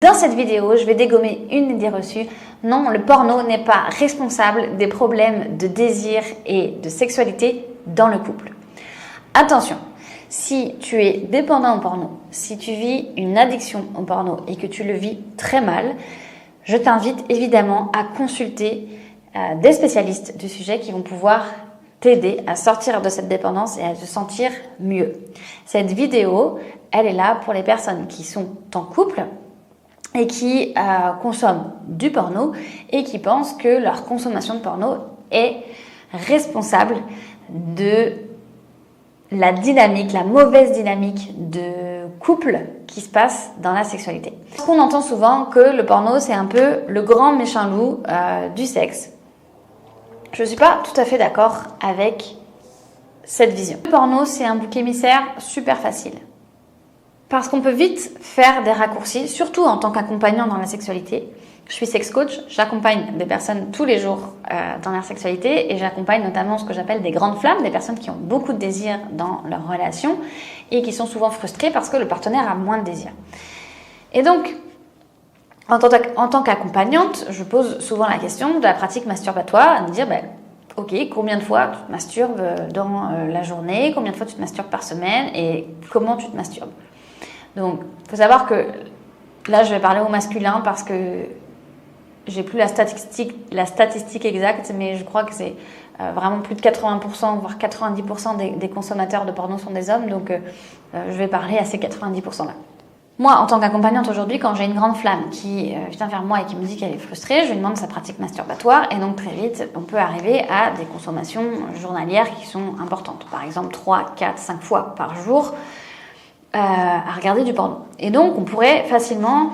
Dans cette vidéo, je vais dégommer une idée reçue. Non, le porno n'est pas responsable des problèmes de désir et de sexualité dans le couple. Attention, si tu es dépendant au porno, si tu vis une addiction au porno et que tu le vis très mal, je t'invite évidemment à consulter des spécialistes du sujet qui vont pouvoir t'aider à sortir de cette dépendance et à te sentir mieux. Cette vidéo, elle est là pour les personnes qui sont en couple et qui consomment du porno et qui pensent que leur consommation de porno est responsable de la dynamique, la mauvaise dynamique de couple qui se passe dans la sexualité. On entend souvent que le porno, c'est un peu le grand méchant loup du sexe. Je ne suis pas tout à fait d'accord avec cette vision. Le porno, c'est un bouc émissaire super facile. Parce qu'on peut vite faire des raccourcis, surtout en tant qu'accompagnant dans la sexualité. Je suis sex coach, j'accompagne des personnes tous les jours dans leur sexualité et j'accompagne notamment ce que j'appelle des grandes flammes, des personnes qui ont beaucoup de désir dans leur relation et qui sont souvent frustrées parce que le partenaire a moins de désir. Et donc, en tant qu'accompagnante, je pose souvent la question de la pratique masturbatoire, de dire ok, combien de fois tu te masturbes dans la journée, combien de fois tu te masturbes par semaine et comment tu te masturbes. Donc, il faut savoir que là, je vais parler au masculin parce que j'ai plus la statistique exacte, mais je crois que c'est vraiment plus de 80%, voire 90% des consommateurs de porno sont des hommes. Donc, je vais parler à ces 90%-là. Moi, en tant qu'accompagnante aujourd'hui, quand j'ai une grande flamme qui vient vers moi et qui me dit qu'elle est frustrée, je lui demande sa pratique masturbatoire et donc très vite, on peut arriver à des consommations journalières qui sont importantes. Par exemple, 3, 4, 5 fois par jour. À regarder du porno. Et donc, on pourrait facilement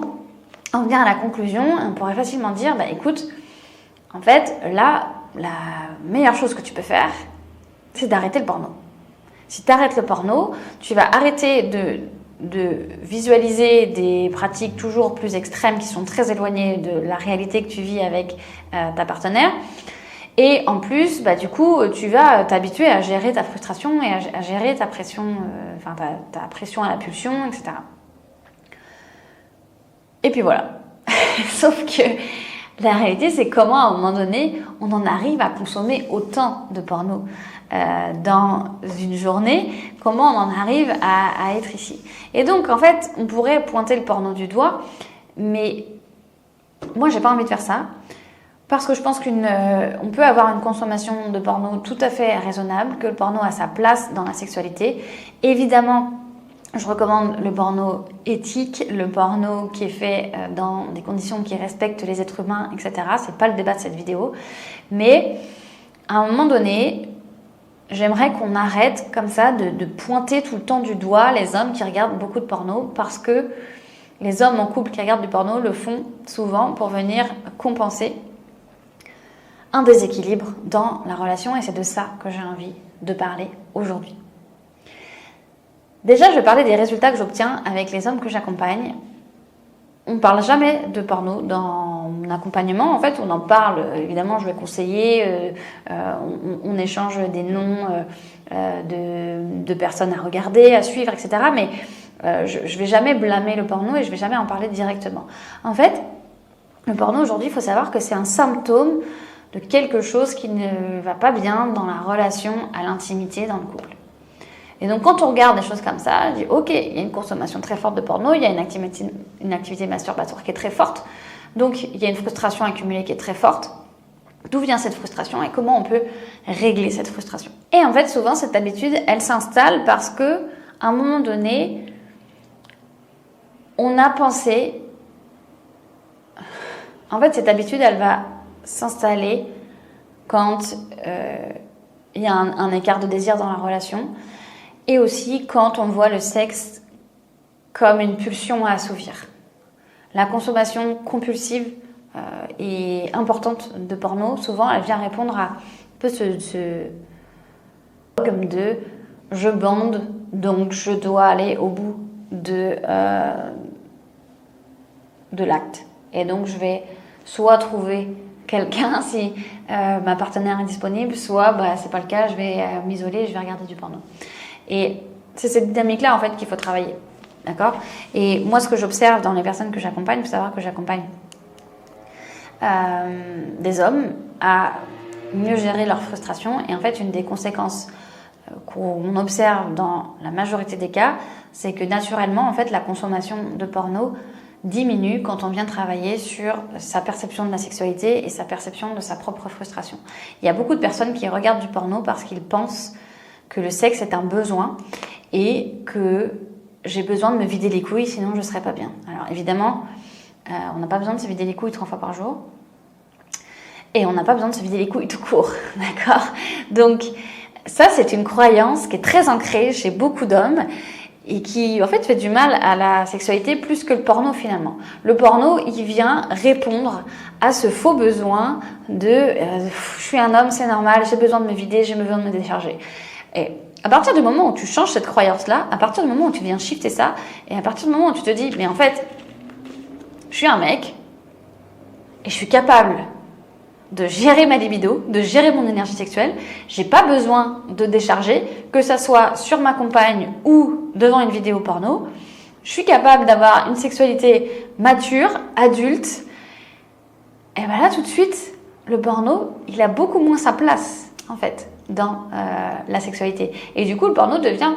en venir à la conclusion, on pourrait facilement dire, écoute, en fait, là, la meilleure chose que tu peux faire, c'est d'arrêter le porno. Si tu arrêtes le porno, tu vas arrêter de visualiser des pratiques toujours plus extrêmes qui sont très éloignées de la réalité que tu vis avec ta partenaire. Et en plus, du coup, tu vas t'habituer à gérer ta frustration et à gérer ta pression, ta pression à la pulsion, etc. Et puis voilà. Sauf que la réalité, c'est comment, à un moment donné, on en arrive à consommer autant de porno dans une journée, comment on en arrive à être ici. Et donc, en fait, on pourrait pointer le porno du doigt, mais moi, j'ai pas envie de faire ça. Parce que je pense qu'on peut avoir une consommation de porno tout à fait raisonnable, que le porno a sa place dans la sexualité. Évidemment, je recommande le porno éthique, le porno qui est fait dans des conditions qui respectent les êtres humains, etc. C'est pas le débat de cette vidéo. Mais à un moment donné, j'aimerais qu'on arrête comme ça de pointer tout le temps du doigt les hommes qui regardent beaucoup de porno, parce que les hommes en couple qui regardent du porno le font souvent pour venir compenser un déséquilibre dans la relation, et c'est de ça que j'ai envie de parler aujourd'hui. Déjà, je vais parler des résultats que j'obtiens avec les hommes que j'accompagne. On ne parle jamais de porno dans mon accompagnement. En fait, on en parle, évidemment, je vais conseiller, on échange des noms de personnes à regarder, à suivre, etc. Mais je ne vais jamais blâmer le porno et je ne vais jamais en parler directement. En fait, le porno aujourd'hui, il faut savoir que c'est un symptôme de quelque chose qui ne va pas bien dans la relation à l'intimité dans le couple. Et donc, quand on regarde des choses comme ça, je dis, ok, il y a une consommation très forte de porno, il y a une activité masturbatoire qui est très forte, donc il y a une frustration accumulée qui est très forte. D'où vient cette frustration et comment on peut régler cette frustration? Et en fait, souvent, cette habitude, elle s'installe parce que, à un moment donné, on a pensé... En fait, cette habitude, elle va s'installer quand il y a un écart de désir dans la relation et aussi quand on voit le sexe comme une pulsion à assouvir. La consommation compulsive et importante de porno, souvent, elle vient répondre à un peu ce dogme de « je bande, donc je dois aller au bout de l'acte ». Et donc, je vais soit trouver quelqu'un si ma partenaire est disponible, soit c'est pas le cas, je vais m'isoler, je vais regarder du porno. Et c'est cette dynamique-là en fait qu'il faut travailler. D'accord? Et moi, ce que j'observe dans les personnes que j'accompagne, il faut savoir que j'accompagne des hommes à mieux gérer leur frustration. Et en fait, une des conséquences qu'on observe dans la majorité des cas, c'est que naturellement, en fait, la consommation de porno diminue quand on vient travailler sur sa perception de la sexualité et sa perception de sa propre frustration. Il y a beaucoup de personnes qui regardent du porno parce qu'ils pensent que le sexe est un besoin et que j'ai besoin de me vider les couilles, sinon je ne serais pas bien. Alors évidemment, on n'a pas besoin de se vider les couilles 3 fois par jour. Et on n'a pas besoin de se vider les couilles tout court. D'accord? Donc, ça, c'est une croyance qui est très ancrée chez beaucoup d'hommes et qui, en fait, fait du mal à la sexualité plus que le porno, finalement. Le porno, il vient répondre à ce faux besoin de je suis un homme, c'est normal, j'ai besoin de me vider, j'ai besoin de me décharger. Et à partir du moment où tu changes cette croyance-là, à partir du moment où tu viens shifter ça, et à partir du moment où tu te dis, mais en fait, je suis un mec, et je suis capable de gérer ma libido, de gérer mon énergie sexuelle, j'ai pas besoin de décharger, que ça soit sur ma compagne ou devant une vidéo porno, je suis capable d'avoir une sexualité mature, adulte, et ben là tout de suite, le porno, il a beaucoup moins sa place, en fait, dans la sexualité. Et du coup, le porno devient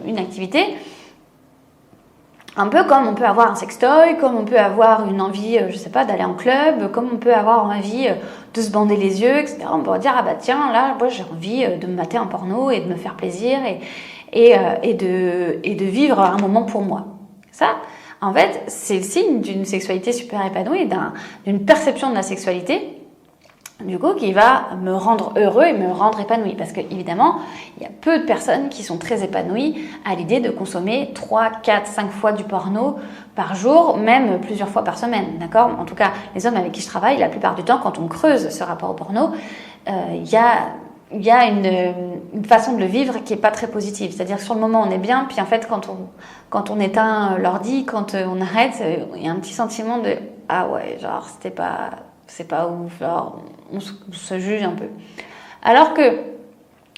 une activité un peu comme on peut avoir un sextoy, comme on peut avoir une envie, je sais pas, d'aller en club, comme on peut avoir envie de se bander les yeux, etc. On pourrait dire, ah bah tiens, là, moi j'ai envie de me mater un porno et de me faire plaisir et de vivre un moment pour moi. Ça, en fait, c'est le signe d'une sexualité super épanouie, d'une perception de la sexualité, du coup, qui va me rendre heureux et me rendre épanoui. Parce que, évidemment, il y a peu de personnes qui sont très épanouies à l'idée de consommer 3, 4, 5 fois du porno par jour, même plusieurs fois par semaine. D'accord? En tout cas, les hommes avec qui je travaille, la plupart du temps, quand on creuse ce rapport au porno, il y a une façon de le vivre qui est pas très positive. C'est-à-dire que sur le moment, on est bien, puis en fait, quand on éteint l'ordi, quand on arrête, il y a un petit sentiment de « Ah ouais, genre, c'est pas ouf, genre, on se juge un peu. » Alors que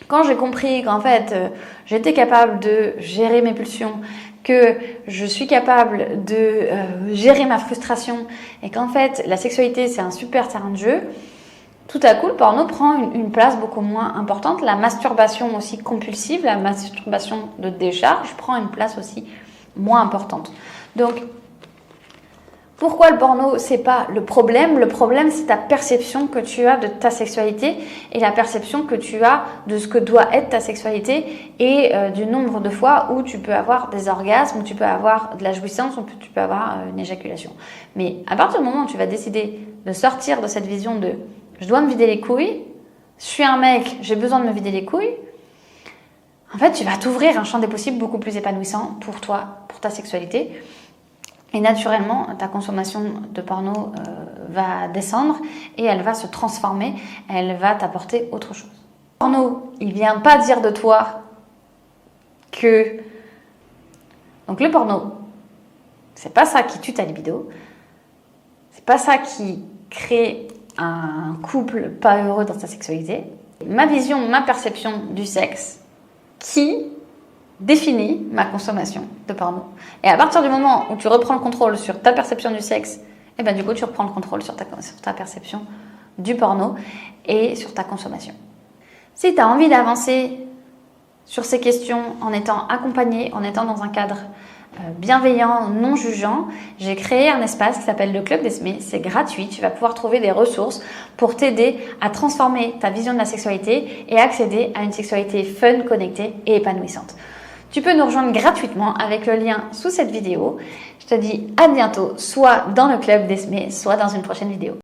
quand j'ai compris qu'en fait j'étais capable de gérer mes pulsions, que je suis capable de gérer ma frustration et qu'en fait la sexualité c'est un super terrain de jeu, tout à coup le porno prend une place beaucoup moins importante. La masturbation aussi compulsive, la masturbation de décharge prend une place aussi moins importante. Donc pourquoi le porno, c'est pas le problème? Le problème, c'est ta perception que tu as de ta sexualité et la perception que tu as de ce que doit être ta sexualité et du nombre de fois où tu peux avoir des orgasmes, où tu peux avoir de la jouissance, où tu peux avoir une éjaculation. Mais à partir du moment où tu vas décider de sortir de cette vision de « je dois me vider les couilles, je suis un mec, j'ai besoin de me vider les couilles », en fait, tu vas t'ouvrir un champ des possibles beaucoup plus épanouissant pour toi, pour ta sexualité. Et naturellement, ta consommation de porno va descendre et elle va se transformer, elle va t'apporter autre chose. Le porno, il vient pas dire de toi que... Donc le porno, c'est pas ça qui tue ta libido, c'est pas ça qui crée un couple pas heureux dans sa sexualité. Ma vision, ma perception du sexe qui définit ma consommation de porno. Et à partir du moment où tu reprends le contrôle sur ta perception du sexe, et ben du coup tu reprends le contrôle sur ta perception du porno et sur ta consommation. Si tu as envie d'avancer sur ces questions en étant accompagné, en étant dans un cadre bienveillant, non jugeant, j'ai créé un espace qui s'appelle le Club d'Esmé. C'est gratuit, tu vas pouvoir trouver des ressources pour t'aider à transformer ta vision de la sexualité et accéder à une sexualité fun, connectée et épanouissante. Tu peux nous rejoindre gratuitement avec le lien sous cette vidéo. Je te dis à bientôt, soit dans le Club d'Esmé, soit dans une prochaine vidéo.